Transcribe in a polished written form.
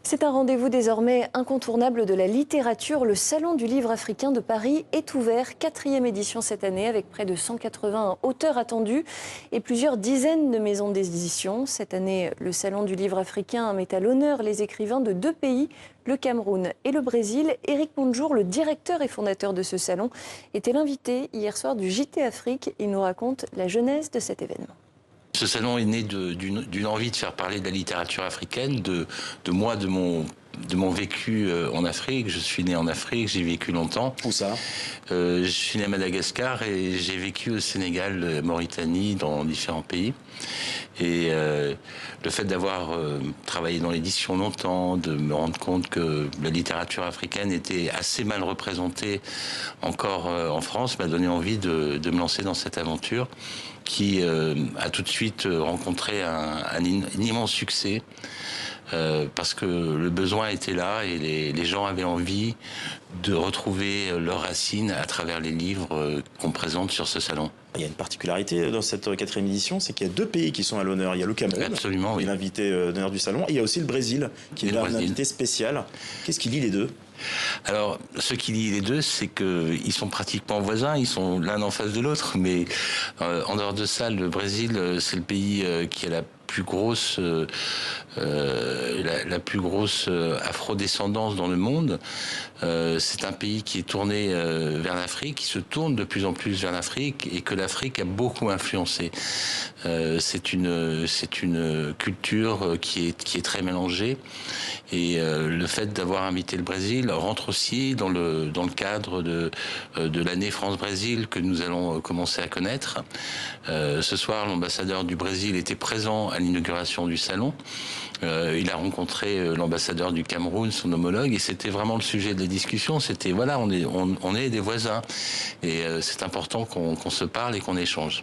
C'est un rendez-vous désormais incontournable de la littérature. Le Salon du livre africain de Paris est ouvert, 4e édition cette année, avec près de 180 auteurs attendus et plusieurs dizaines de maisons d'édition. Cette année, le Salon du livre africain met à l'honneur les écrivains de 2 pays, le Cameroun et le Brésil. Éric Montjour, le directeur et fondateur de ce salon, était l'invité hier soir du JT Afrique. Il nous raconte la genèse de cet événement. Ce salon est né d'une envie de faire parler de la littérature africaine, de mon vécu en Afrique. Je suis né en Afrique, j'ai vécu longtemps. Où ça? Je suis né à Madagascar et j'ai vécu au Sénégal, Mauritanie, dans différents pays. Et le fait d'avoir travaillé dans l'édition longtemps, de me rendre compte que la littérature africaine était assez mal représentée encore en France, m'a donné envie de me lancer dans cette aventure qui a tout de suite rencontré un immense succès. Parce que le besoin était là et les gens avaient envie de retrouver leurs racines à travers les livres qu'on présente sur ce salon. Il y a une particularité dans cette 4e édition, c'est qu'il y a 2 pays qui sont à l'honneur. Il y a le Cameroun, absolument, oui, l'invité d'honneur du salon, et il y a aussi le Brésil, qui est là un invité spécial. Qu'est-ce qui lie les deux? Alors, ce qui lie les deux, c'est qu'ils sont pratiquement voisins, ils sont l'un en face de l'autre, mais en dehors de ça, le Brésil, c'est le pays qui a la plus grosse afrodescendance dans le monde. C'est un pays qui est tourné vers l'Afrique, qui se tourne de plus en plus vers l'Afrique et que l'Afrique a beaucoup influencé. C'est une culture qui est très mélangée et le fait d'avoir invité le Brésil rentre aussi dans le cadre de l'année France-Brésil que nous allons commencer à connaître. Ce soir, l'ambassadeur du Brésil était présent à l'inauguration du salon. Il a rencontré l'ambassadeur du Cameroun, son homologue, et c'était vraiment le sujet de la discussion. C'était voilà, on est des voisins et c'est important qu'on se parle et qu'on échange.